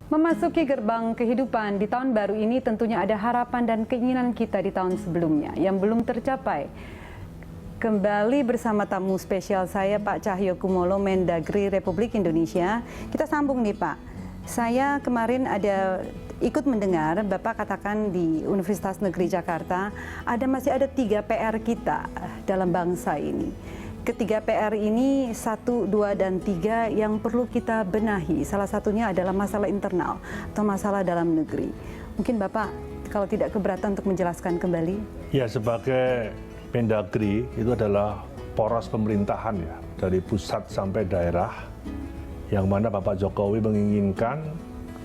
Memasuki gerbang kehidupan di tahun baru ini tentunya ada harapan dan keinginan kita di tahun sebelumnya yang belum tercapai. Kembali bersama tamu spesial saya Pak Cahyokumolo, Mendagri Republik Indonesia. Kita sambung nih Pak. Saya kemarin ikut mendengar Bapak katakan di Universitas Negeri Jakarta masih ada 3 PR kita dalam bangsa ini. Ketiga PR ini 1, 2, dan 3 yang perlu kita benahi. Salah satunya adalah masalah internal atau masalah dalam negeri. Mungkin Bapak kalau tidak keberatan untuk menjelaskan kembali. Ya, sebagai Mendagri itu adalah poros pemerintahan ya, dari pusat sampai daerah, yang mana Bapak Jokowi menginginkan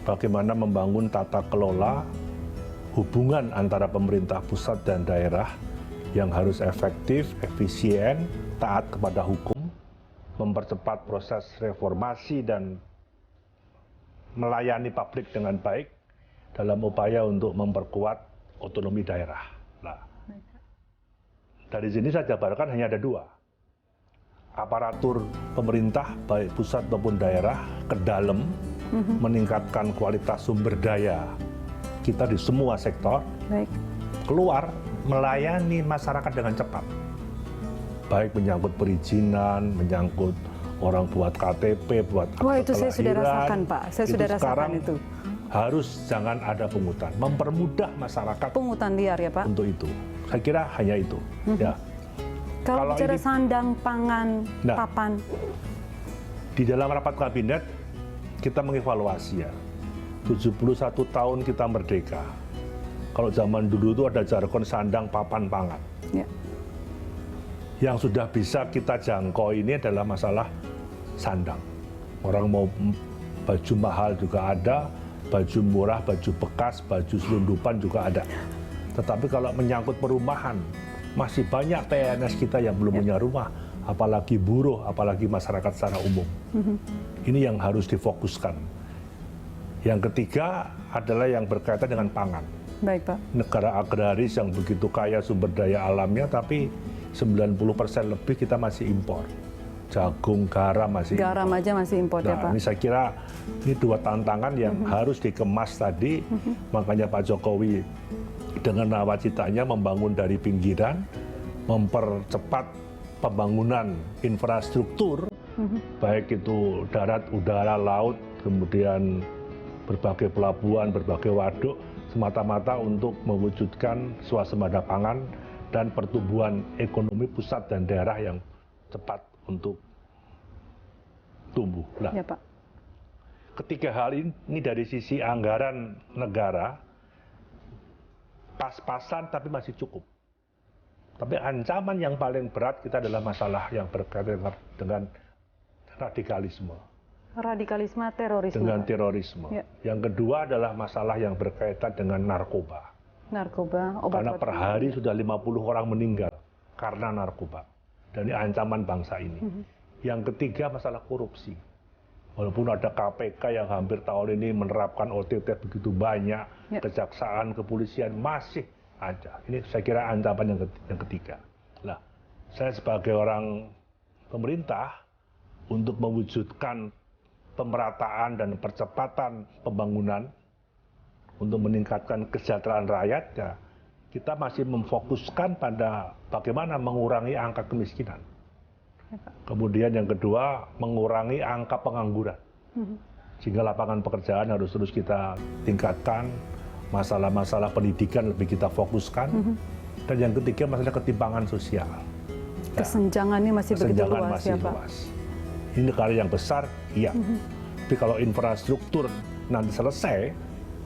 bagaimana membangun tata kelola hubungan antara pemerintah pusat dan daerah yang harus efektif, efisien, taat kepada hukum, mempercepat proses reformasi dan melayani publik dengan baik dalam upaya untuk memperkuat otonomi daerah. Nah, dari sini saya jabarkan hanya ada 2. Aparatur pemerintah, baik pusat maupun daerah, ke dalam meningkatkan kualitas sumber daya kita di semua sektor. Baik. Keluar melayani masyarakat dengan cepat, baik menyangkut perizinan, menyangkut orang buat KTP, buat akte Wah, itu saya sudah kelahiran. rasakan Pak, saya sudah rasakan itu. Harus jangan ada pungutan, mempermudah masyarakat Pungutan liar ya Pak? untuk itu. Saya kira hanya itu. Ya. Kalau bicara ini, sandang, pangan, papan. Di dalam rapat kabinet kita mengevaluasi ya, 71 tahun kita merdeka. Kalau zaman dulu itu ada jargon sandang, papan, pangan. Ya. Yang sudah bisa kita jangkau ini adalah masalah sandang. Orang mau baju mahal juga ada, baju murah, baju bekas, baju selundupan juga ada. Tetapi kalau menyangkut perumahan, masih banyak PNS kita yang belum punya rumah, apalagi buruh, apalagi masyarakat secara umum. Ini yang harus difokuskan. Yang ketiga adalah yang berkaitan dengan pangan. Baik Pak. Negara agraris yang begitu kaya sumber daya alamnya, tapi 90% lebih kita masih impor. Jagung, garam masih Garam impor. aja masih impor ya Pak. Ini saya kira ini 2 tantangan yang harus dikemas tadi. Makanya Pak Jokowi dengan nawacitanya membangun dari pinggiran, mempercepat pembangunan infrastruktur, baik itu darat, udara, laut, kemudian berbagai pelabuhan, berbagai waduk, semata-mata untuk mewujudkan swasembada pangan dan pertumbuhan ekonomi pusat dan daerah yang cepat untuk tumbuh. Nah, Ya Pak. ketiga hal ini dari sisi anggaran negara pas-pasan tapi masih cukup. Tapi ancaman yang paling berat kita adalah masalah yang berkaitan dengan radikalisme. Radikalisme, terorisme. Dengan terorisme. Ya. Yang kedua adalah masalah yang berkaitan dengan narkoba. Narkoba, obat. Karena per hari sudah 50 orang meninggal karena narkoba. Dan ini ancaman bangsa ini. Yang ketiga masalah korupsi. Walaupun ada KPK yang hampir tahun ini menerapkan OTT begitu banyak, kejaksaan, kepolisian masih ada. Ini saya kira ancaman yang ketiga. Nah, saya sebagai orang pemerintah untuk mewujudkan pemerataan dan percepatan pembangunan untuk meningkatkan kesejahteraan rakyat, ya, kita masih memfokuskan pada bagaimana mengurangi angka kemiskinan. Kemudian yang kedua, mengurangi angka pengangguran. Sehingga lapangan pekerjaan harus terus kita tingkatkan, masalah-masalah pendidikan lebih kita fokuskan, dan yang ketiga masalah ketimpangan sosial. Kesenjangannya masih begitu luas ya Pak? Ini negara yang besar, iya. Tapi kalau infrastruktur nanti selesai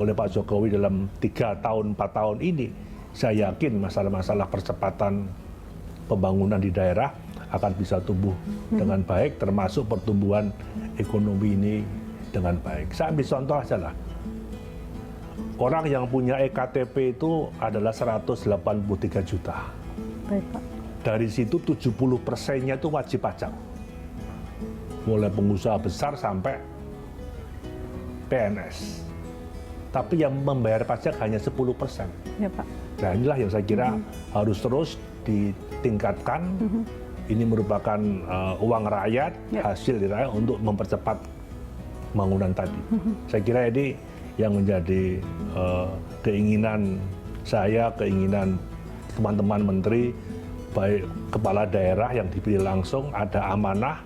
oleh Pak Jokowi dalam 3 tahun, 4 tahun ini, saya yakin masalah-masalah percepatan pembangunan di daerah akan bisa tumbuh dengan baik, termasuk pertumbuhan ekonomi ini dengan baik. Saya ambil contoh aja lah. Orang yang punya EKTP itu adalah 183 juta. Baik Pak. Dari situ 70%-nya itu wajib pajak. Mulai pengusaha besar sampai PNS. Tapi yang membayar pajak hanya 10%. Ya Pak. Nah inilah yang saya kira harus terus ditingkatkan. Ini merupakan uang rakyat, hasil dari rakyat untuk mempercepat pembangunan tadi. Saya kira ini yang menjadi keinginan saya, keinginan teman-teman menteri, baik kepala daerah yang dipilih langsung, ada amanah,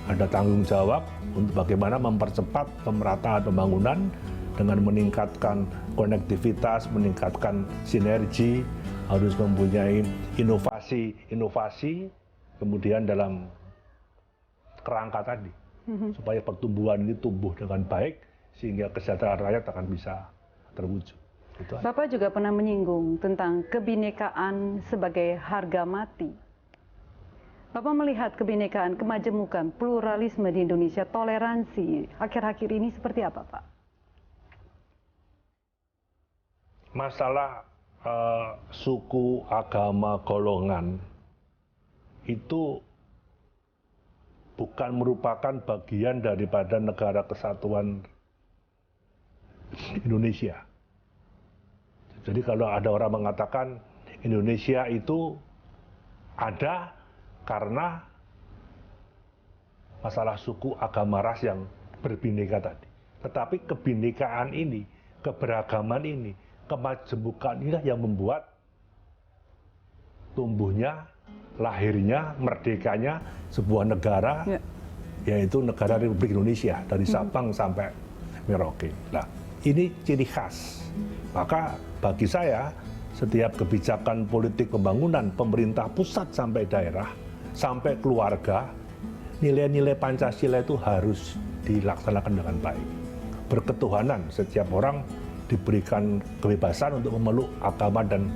ada tanggung jawab untuk bagaimana mempercepat pemerataan pembangunan dengan meningkatkan konektivitas, meningkatkan sinergi, harus mempunyai inovasi, kemudian dalam kerangka tadi, supaya pertumbuhan ini tumbuh dengan baik, sehingga kesejahteraan rakyat akan bisa terwujud. Itu aja. Bapak juga pernah menyinggung tentang kebinekaan sebagai harga mati. Bapak melihat kebinekaan, kemajemukan, pluralisme di Indonesia, toleransi akhir-akhir ini seperti apa, Pak? Masalah suku, agama, golongan itu bukan merupakan bagian daripada negara kesatuan Indonesia. Jadi kalau ada orang mengatakan Indonesia itu ada karena masalah suku, agama, ras yang berbineka tadi. Tetapi kebinekaan ini, keberagaman ini, kemajemukan inilah yang membuat tumbuhnya, lahirnya, merdekanya sebuah negara, yaitu negara Republik Indonesia, dari Sabang sampai Merauke. Nah, ini ciri khas. Maka bagi saya, setiap kebijakan politik pembangunan, pemerintah pusat sampai daerah, sampai keluarga, nilai-nilai Pancasila itu harus dilaksanakan dengan baik. Berketuhanan, setiap orang diberikan kebebasan untuk memeluk agama dan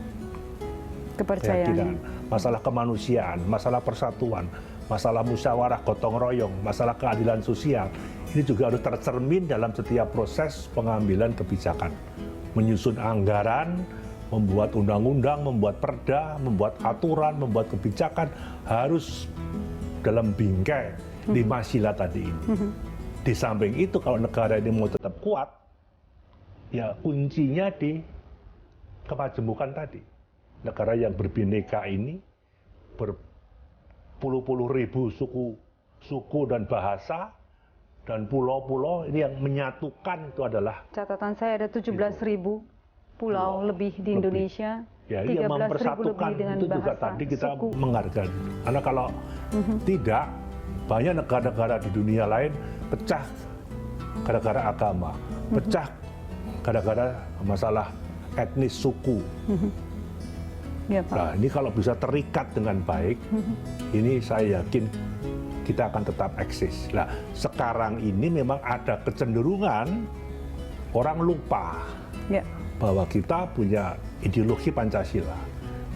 keyakinan. Masalah kemanusiaan, masalah persatuan, masalah musyawarah gotong royong, masalah keadilan sosial, ini juga harus tercermin dalam setiap proses pengambilan kebijakan. Menyusun anggaran, membuat undang-undang, membuat perda, membuat aturan, membuat kebijakan, harus dalam bingkai 5 sila tadi ini. Di samping itu, kalau negara ini mau tetap kuat, ya kuncinya di kemajemukan tadi. Negara yang berbineka ini, berpuluh-puluh ribu suku dan bahasa, dan pulau-pulau ini yang menyatukan itu adalah... Catatan saya ada 17.000 pulau lebih di Indonesia, ya, yang 13.000 lebih dengan itu juga bahasa, tadi kita suku. menghargai. Karena kalau tidak, banyak negara-negara di dunia lain pecah gara-gara agama, pecah gara-gara masalah etnis suku. Ya, Pak. Nah, ini kalau bisa terikat dengan baik, ini saya yakin kita akan tetap eksis. Nah, sekarang ini memang ada kecenderungan orang lupa bahwa kita punya ideologi Pancasila.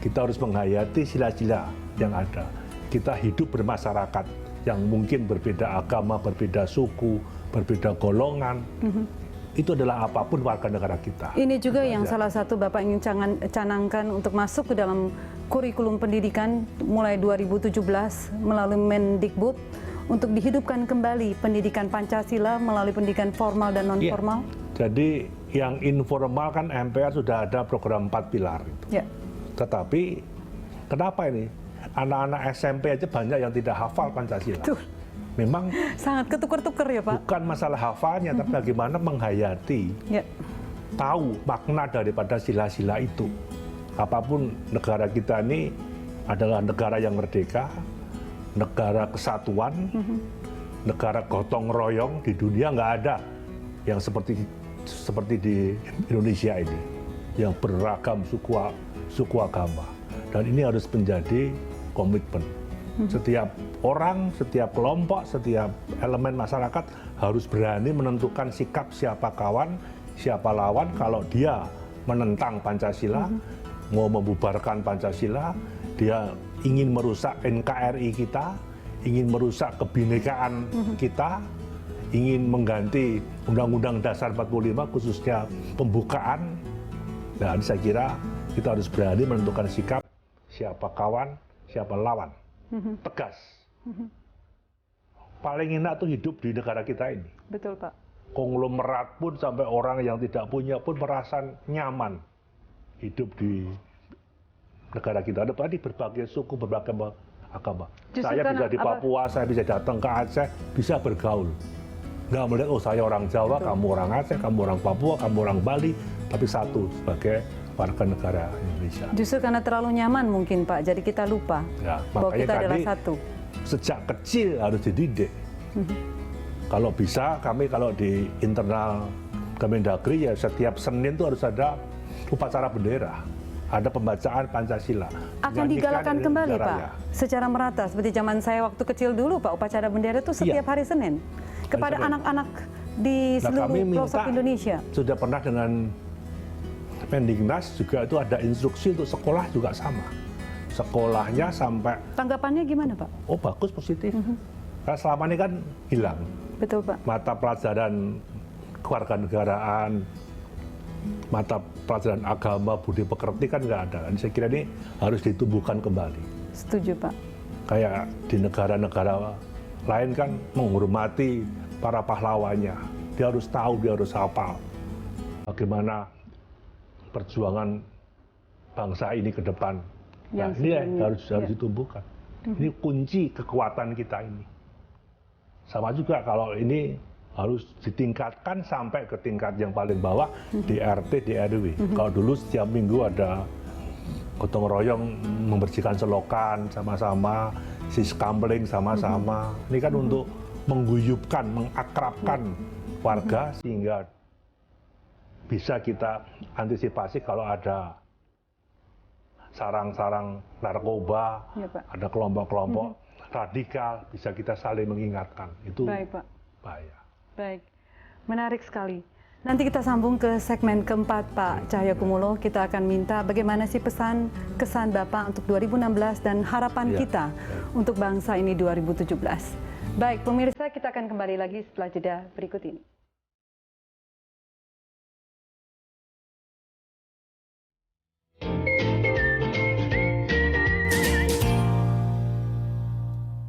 Kita harus menghayati sila-sila yang ada. Kita hidup bermasyarakat yang mungkin berbeda agama, berbeda suku, berbeda golongan. Itu adalah apapun warga negara kita. Ini juga yang salah satu Bapak ingin canangkan untuk masuk ke dalam kurikulum pendidikan mulai 2017 melalui Mendikbud untuk dihidupkan kembali pendidikan Pancasila melalui pendidikan formal dan non-formal. Jadi yang informal kan MPR sudah ada program 4 pilar itu. Tetapi kenapa ini? Anak-anak SMP aja banyak yang tidak hafal Pancasila. Memang sangat ketukar-tukar ya, Pak. Bukan masalah hafalnya, tapi bagaimana menghayati, tahu makna daripada sila-sila itu. Apapun negara kita ini adalah negara yang merdeka, negara kesatuan, negara gotong royong. Di dunia nggak ada yang seperti di Indonesia ini, yang beragam suku agama. Dan ini harus menjadi komitmen. Setiap orang, setiap kelompok, setiap elemen masyarakat harus berani menentukan sikap siapa kawan, siapa lawan. Kalau dia menentang Pancasila, mau membubarkan Pancasila, dia ingin merusak NKRI kita, ingin merusak kebinekaan kita, ingin mengganti Undang-Undang Dasar 45 khususnya pembukaan. Dan saya kira kita harus berani menentukan sikap siapa kawan, siapa lawan. Tegas. Paling enak tuh hidup di negara kita ini. Betul, Pak. Konglomerat pun sampai orang yang tidak punya pun merasa nyaman hidup di negara kita. Ada tadi berbagai suku, berbagai agama. Saya bisa di Papua, saya bisa datang ke Aceh, bisa bergaul. Nggak melihat, oh saya orang Jawa, kamu orang Aceh, kamu orang Papua, kamu orang Bali, tapi satu sebagai warga negara Indonesia. Justru karena terlalu nyaman mungkin Pak, jadi kita lupa Ya, bahwa makanya kita adalah tadi satu. Sejak kecil harus dididik. Kalau bisa, kami kalau di internal Kemendagri ya setiap Senin itu harus ada upacara bendera, ada pembacaan Pancasila. Akan Nyanyikan digalakan kembali Indonesia Pak, Raya. secara merata seperti zaman saya waktu kecil dulu Pak, upacara bendera itu setiap hari Senin kepada Senin. anak-anak di Nah, seluruh kami pelosok minta, Indonesia. sudah pernah dengan Mendiknas juga itu ada instruksi untuk sekolah juga sama. Sekolahnya sampai, Tanggapannya gimana Pak? oh bagus, positif. Karena selama ini kan hilang. Betul Pak. Mata pelajaran kewarganegaraan, mata pelajaran agama, budi pekerti kan nggak ada. Dan saya kira ini harus ditumbuhkan kembali. Setuju Pak. Kayak di negara-negara lain kan menghormati para pahlawannya. Dia harus tahu, dia harus hafal bagaimana perjuangan bangsa ini ke depan. Nah, Yang ini sebelumnya, harus ya. ditumbuhkan. Ini kunci kekuatan kita ini. Sama juga kalau ini harus ditingkatkan sampai ke tingkat yang paling bawah di RT, di RW. Kalau dulu setiap minggu ada gotong royong membersihkan selokan sama-sama, siskampling sama-sama. Ini kan untuk mengguyupkan, mengakrabkan warga sehingga bisa kita antisipasi kalau ada sarang-sarang narkoba, Ya, Pak. ada kelompok-kelompok radikal, bisa kita saling mengingatkan. Itu Baik Pak. bahaya. Baik, menarik sekali. Nanti kita sambung ke segmen keempat Pak Cahyokumolo. Kita akan minta bagaimana sih pesan kesan Bapak untuk 2016 dan harapan Ya. kita untuk bangsa ini 2017. Baik, pemirsa, kita akan kembali lagi setelah jeda berikut ini.